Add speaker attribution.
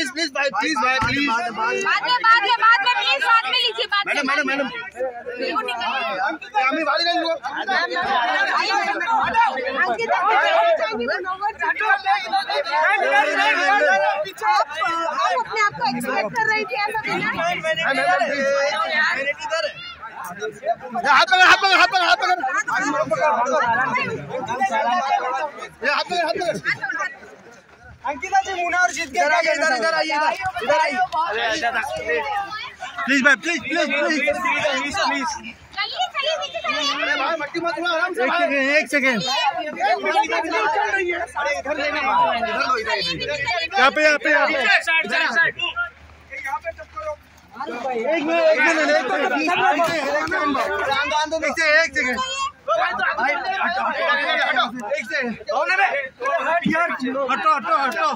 Speaker 1: please भाई please बाद में प्लीज साथ में लीजिए मैडम हमें वाली नहीं लो अपने आप को एक्सपेक्ट कर रही थी ऐसा हाथ अंकिता जी मुन्ना और जीत के इधर आइए प्लीज भाई प्लीज एक सेकेंड यहाँ पे एक सेकेंड हटो